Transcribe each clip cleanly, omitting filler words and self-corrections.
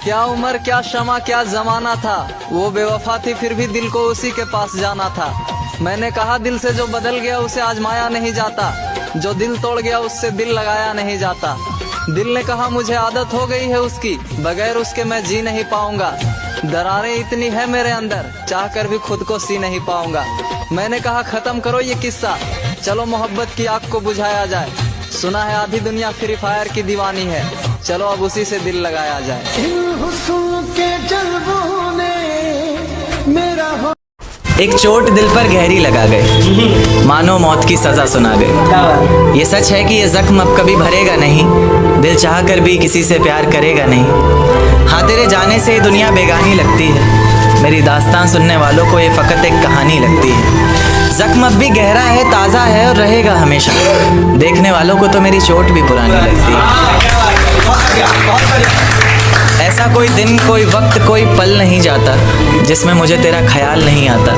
क्या उम्र, क्या शमा, क्या जमाना था। वो बेवफा थी फिर भी दिल को उसी के पास जाना था। मैंने कहा दिल से जो बदल गया उसे आजमाया नहीं जाता, जो दिल तोड़ गया उससे दिल लगाया नहीं जाता। दिल ने कहा मुझे आदत हो गई है उसकी, बगैर उसके मैं जी नहीं पाऊंगा। दरारें इतनी है मेरे अंदर, चाह कर भी खुद को सी नहीं पाऊंगा। मैंने कहा खत्म करो ये किस्सा, चलो मोहब्बत की आग को बुझाया जाए। सुना है आधी दुनिया फ्री फायर की दीवानी है, चलो अब उसी से दिल लगाया जाए। इन हुस्न के जल्बों ने मेरा एक चोट दिल पर गहरी लगा गए, मानो मौत की सजा सुना गए। ये सच है कि ये जख्म अब कभी भरेगा नहीं, दिल चाह कर भी किसी से प्यार करेगा नहीं। हाँ, तेरे जाने से ये दुनिया बेगानी लगती है, मेरी दास्तान सुनने वालों को ये फ़कत एक कहानी लगती है। जख्म अब भी गहरा है, ताज़ा है और रहेगा हमेशा, देखने वालों को तो मेरी चोट भी पुरानी लगती है। ऐसा कोई दिन, कोई वक्त, कोई पल नहीं जाता जिसमें मुझे तेरा ख्याल नहीं आता।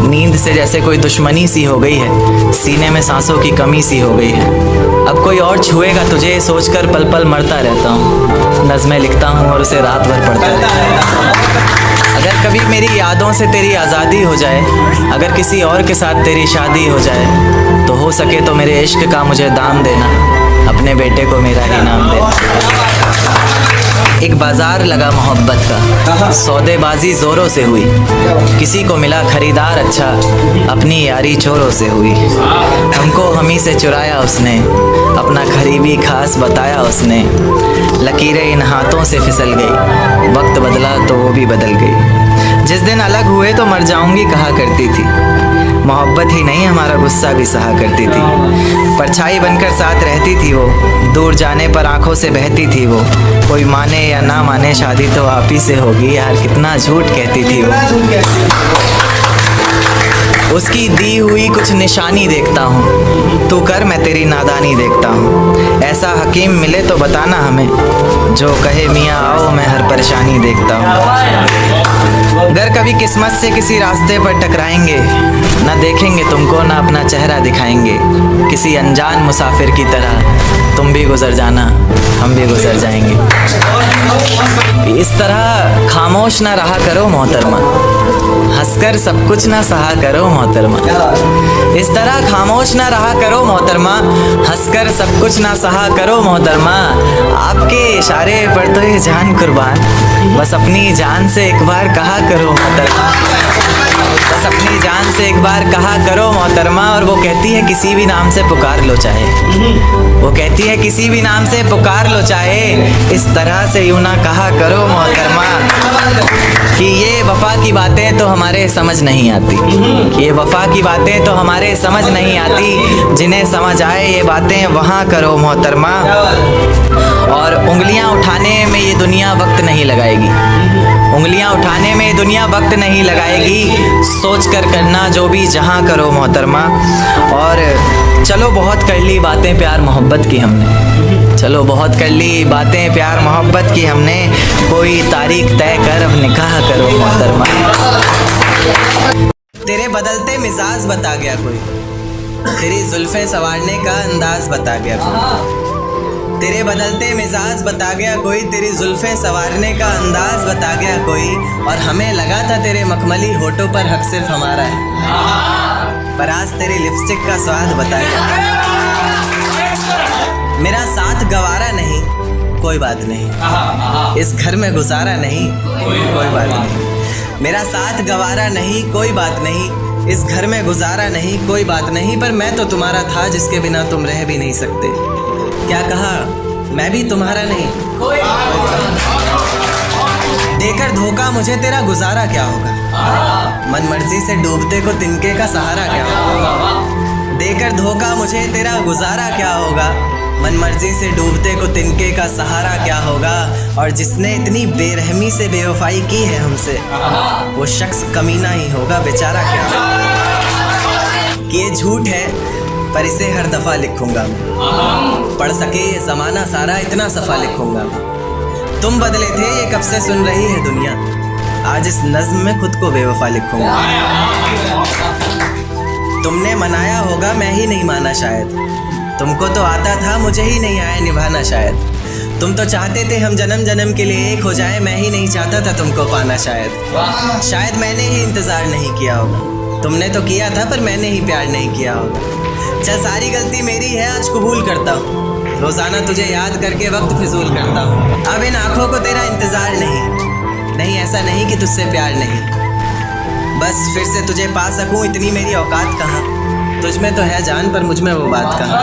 नींद से जैसे कोई दुश्मनी सी हो गई है, सीने में सांसों की कमी सी हो गई है। अब कोई और छुएगा तुझे सोचकर पल पल मरता रहता हूँ, नज़में लिखता हूँ और उसे रात भर पढ़ता रहता हूँ। अगर कभी मेरी यादों से तेरी आज़ादी हो जाए, अगर किसी और के साथ तेरी शादी हो जाए, तो हो सके तो मेरे इश्क का मुझे दाम देना, अपने बेटे को मेरा ही नाम देना। एक बाजार लगा मोहब्बत का, सौदेबाजी जोरों से हुई, किसी को मिला खरीदार अच्छा, अपनी यारी चोरों से हुई। हमको हमी से चुराया उसने, अपना करीबी खास बताया उसने। लकीरें इन हाथों से फिसल गई, वक्त बदला तो वो भी बदल गई। जिस दिन अलग हुए तो मर जाऊंगी कहा करती थी, मोहब्बत ही नहीं हमारा गुस्सा भी सहा करती थी। परछाई बनकर साथ रहती थी वो, दूर जाने पर आंखों से बहती थी वो। कोई माने या ना माने शादी तो आप ही से होगी, यार कितना झूठ कहती थी वो। उसकी दी हुई कुछ निशानी देखता हूँ, तू कर मैं तेरी नादानी देखता हूँ। ऐसा हकीम मिले तो बताना हमें, जो कहे मियाँ आओ मैं हर परेशानी देखता हूँ। अगर कभी किस्मत से किसी रास्ते पर टकराएंगे, ना देखेंगे तुमको ना अपना चेहरा दिखाएंगे। किसी अनजान मुसाफिर की तरह तुम भी गुजर जाना, हम भी गुजर जाएंगे। इस तरह खामोश ना रहा करो मोहतरमा, हंसकर सब कुछ ना सहा करो मोहतरमा। इस तरह खामोश ना रहा करो मोहतरमा, हंसकर सब कुछ ना सहा करो मोहतरमा। आपके इशारे पर तो ये जान कुर्बान, बस अपनी जान से एक बार कहा करो मोहतरमा, बस अपनी जान से एक बार कहा करो मोहतरमा। और वो कहती है किसी भी नाम से पुकार लो चाहे, वो कहती है किसी भी नाम से पुकार लो चाहे, इस तरह से यूं ना कहा करो मोहतरमा। कि ये वफा की बातें तो हमारे समझ नहीं आती, कि ये वफा की बातें तो हमारे समझ नहीं आती। जिन्हें समझ आए ये बातें वहाँ करो मोहतरमा। और उंगलियाँ उठाने में ये दुनिया वक्त नहीं लगाएगी, उंगलियाँ उठाने में दुनिया वक्त नहीं लगाएगी। सोच कर करना जो भी जहाँ करो मोहतरमा। और चलो बहुत कर ली बातें प्यार मोहब्बत की हमने, चलो बहुत कर ली बातें प्यार मोहब्बत की हमने। कोई तारीख तय कर अब निकाह करो मोहतरमा। तेरे बदलते मिजाज बता गया कोई, तेरी जुल्फें संवारने का अंदाज बता गया कोई। तेरे बदलते मिजाज बता गया कोई, तेरी जुल्फें संवारने का अंदाज बता गया कोई। और हमें लगा था तेरे मखमली होठों पर हक सिर्फ हमारा है, पर आज तेरी लिपस्टिक का स्वाद बता गया। मेरा साथ गवारा नहीं कोई बात नहीं, इस घर में गुजारा नहीं कोई बात नहीं। मेरा साथ गवारा नहीं कोई बात नहीं, इस घर में गुजारा नहीं कोई बात नहीं। पर मैं तो तुम्हारा था जिसके बिना तुम रह भी नहीं सकते। क्या कहा मैं भी तुम्हारा नहीं, देकर धोखा मुझे तेरा गुजारा क्या होगा। मन मर्जी से डूबते को तिनके का सहारा क्या होगा। देकर धोखा मुझे तेरा गुजारा क्या होगा, मन मर्जी से डूबते को तिनके का सहारा क्या होगा। और जिसने इतनी बेरहमी से बेवफाई की है हमसे, वो शख्स कमीना ही होगा बेचारा क्या होगा। कि ये झूठ है पर इसे हर दफ़ा लिखूंगा मैं, पढ़ सके ये ज़माना सारा इतना सफ़ा लिखूंगा मैं। तुम बदले थे ये कब से सुन रही है दुनिया, आज इस नज़्म में खुद को बेवफा लिखूंगा। तुमने मनाया होगा मैं ही नहीं माना शायद, तुमको तो आता था मुझे ही नहीं आया निभाना शायद। तुम तो चाहते थे हम जन्म जन्म के लिए एक हो जाए, मैं ही नहीं चाहता था तुमको पाना। शायद मैंने ही इंतज़ार नहीं किया होगा। तुमने तो किया था पर मैंने ही प्यार नहीं किया होगा। चल सारी गलती मेरी है, आज कबूल करता हूँ। रोज़ाना तुझे याद करके वक्त फिजूल करता हूँ। अब इन आँखों को तेरा इंतज़ार नहीं, ऐसा नहीं कि तुझसे प्यार नहीं। बस फिर से तुझे पा सकूँ इतनी मेरी औकात कहाँ। तुझ में तो है जान पर मुझ में वो बात कहाँ।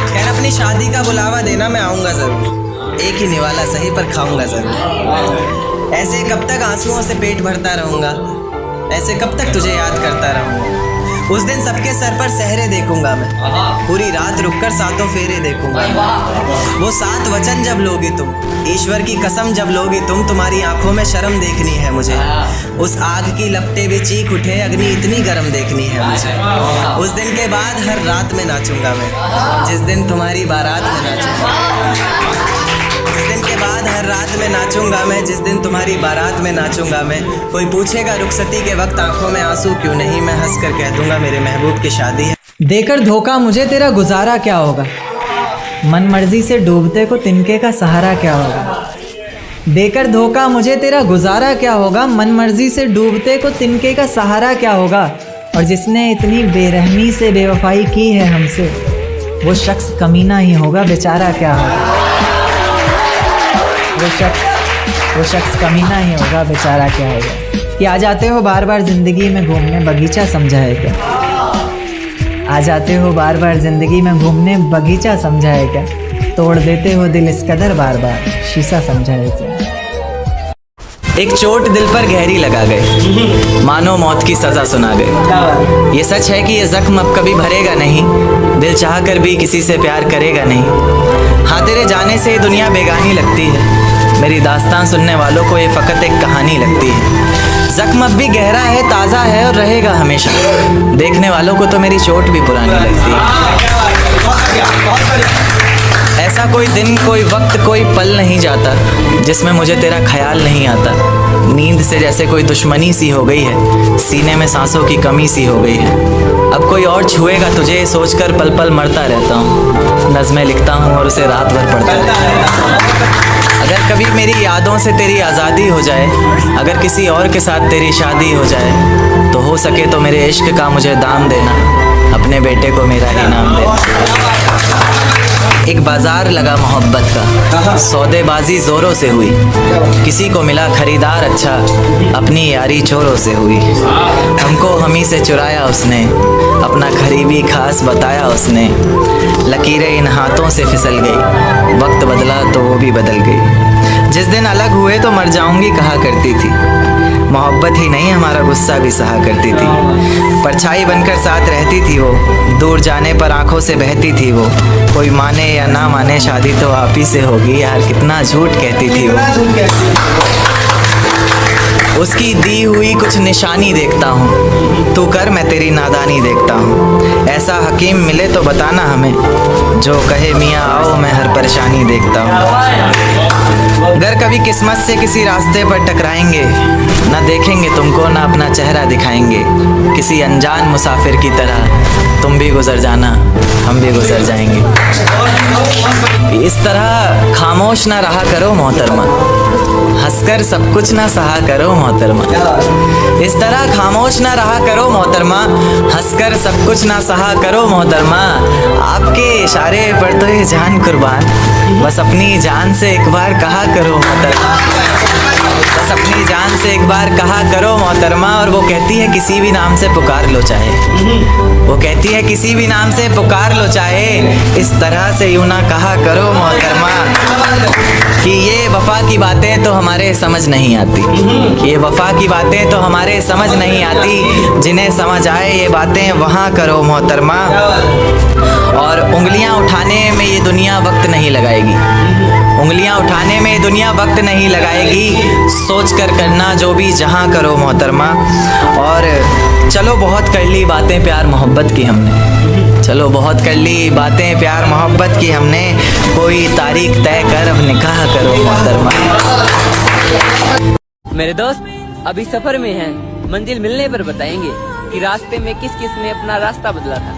कल अपनी शादी का बुलावा देना, मैं आऊँगा ज़रूर। एक ही निवाला सही पर खाऊँगा ज़रूर। ऐसे कब तक आंसुओं से पेट भरता रहूँगा, ऐसे कब तक तुझे याद करता रहूँगा। उस दिन सबके सर पर सहरे देखूंगा मैं, पूरी रात रुककर सातों फेरे देखूंगा। वो 7 वचन जब लोगी तुम, ईश्वर की कसम जब लोगी तुम, तुम्हारी आंखों में शर्म देखनी है मुझे। उस आग की लपटें भी चीख उठे, अग्नि इतनी गर्म देखनी है मुझे। उस दिन के बाद हर रात में नाचूंगा मैं, जिस दिन तुम्हारी बारात में नाचूंगा। उस दिन के बाद हर रात में नाचूंगा मैं, जिस दिन तुम्हारी बारात में नाचूंगा मैं। कोई पूछेगा रुखसती के वक्त आंखों में आंसू क्यों नहीं, मैं हंस कर कह दूंगा मेरे महबूब की शादी है। देकर धोखा मुझे तेरा गुजारा क्या होगा, मन मर्जी से डूबते को तिनके का सहारा क्या होगा। देकर धोखा मुझे तेरा गुजारा क्या होगा, मन मर्जी से डूबते को तिनके का सहारा क्या होगा। और जिसने इतनी बेरहमी से बेवफाई की है हमसे, वो शख्स कमीना ही होगा, बेचारा क्या होगा। वो शख्स कमीना ही होगा, बेचारा क्या होगा। कि आ जाते हो बार बार ज़िंदगी में घूमने, बगीचा समझा है क्या। आ जाते हो बार बार ज़िंदगी में घूमने, बगीचा समझा है क्या। तोड़ देते हो दिल इस कदर बार बार, शीशा समझा है क्या। एक चोट दिल पर गहरी लगा गए, मानो मौत की सज़ा सुना गए। ये सच है कि ये ज़ख्म अब कभी भरेगा नहीं, दिल चाह कर भी किसी से प्यार करेगा नहीं। हाँ, तेरे जाने से ये दुनिया बेगानी लगती है, मेरी दास्तान सुनने वालों को ये फ़कत एक कहानी लगती है। ज़ख्म अब भी गहरा है, ताज़ा है और रहेगा हमेशा, देखने वालों को तो मेरी चोट भी पुरानी लगती है। ऐसा कोई दिन, कोई वक्त, कोई पल नहीं जाता जिसमें मुझे तेरा ख्याल नहीं आता। नींद से जैसे कोई दुश्मनी सी हो गई है, सीने में सांसों की कमी सी हो गई है। अब कोई और छुएगा तुझे सोचकर पल पल मरता रहता हूँ। नज़में लिखता हूँ और उसे रात भर पढ़ता रहता हूँ। अगर कभी मेरी यादों से तेरी आज़ादी हो जाए, अगर किसी और के साथ तेरी शादी हो जाए, तो हो सके तो मेरे इश्क का मुझे दाम देना, अपने बेटे को मेरा इनाम देना। एक बाजार लगा मोहब्बत का, सौदेबाजी ज़ोरों से हुई, किसी को मिला खरीदार अच्छा, अपनी यारी चोरों से हुई। हमको हमी से चुराया उसने, अपना करीबी खास बताया उसने। लकीरें इन हाथों से फिसल गई, वक्त बदला तो वो भी बदल गई। जिस दिन अलग हुए तो मर जाऊंगी कहा करती थी, मोहब्बत ही नहीं हमारा गुस्सा भी सहा करती थी। परछाई बनकर साथ रहती थी वो, दूर जाने पर आंखों से बहती थी वो। कोई माने या ना माने शादी तो आप ही से होगी, यार कितना झूठ कहती थी वो। उसकी दी हुई कुछ निशानी देखता हूँ, तू कर मैं तेरी नादानी देखता हूँ। ऐसा हकीम मिले तो बताना हमें, जो कहे मियाँ आओ मैं हर परेशानी देखता हूँ। अगर कभी किस्मत से किसी रास्ते पर टकराएंगे, ना देखेंगे तुमको ना अपना चेहरा दिखाएंगे। किसी अनजान मुसाफिर की तरह तुम भी गुजर जाना, हम भी गुजर जाएंगे। इस तरह खामोश ना रहा करो मोहतरमा, हंसकर सब कुछ ना सहा करो मोहतरमा। इस तरह खामोश ना रहा करो मोहतरमा, हंसकर सब कुछ ना सहा करो मोहतरमा। आपके इशारे पर तो ये जान कुर्बान, बस अपनी जान से एक बार कहा करो मोहतरमा, बस अपनी जान से एक बार कहा करो मोहतरमा। और वो कहती है किसी भी नाम से पुकार लो चाहे, वो कहती है किसी भी नाम से पुकार लो चाहे, इस तरह से यूं ना कहा करो मोहतरमा। कि ये वफा की बातें तो हमारे समझ नहीं आती, कि ये वफा की बातें तो हमारे समझ नहीं आती। जिन्हें समझ आए ये बातें वहाँ करो मोहतरमा। और उंगलियाँ उठाने में ये दुनिया वक्त नहीं लगाएगी, उंगलियाँ उठाने में दुनिया वक्त नहीं लगाएगी। सोच कर करना जो भी जहाँ करो मोहतरमा। और चलो बहुत कर ली बातें प्यार मोहब्बत की हमने, चलो बहुत कर ली बातें प्यार मोहब्बत की हमने। कोई तारीख तय कर अब निकाह करो मोहतरमा। मेरे दोस्त अभी सफर में हैं, मंजिल मिलने पर बताएंगे कि रास्ते में किस किस ने अपना रास्ता बदला था।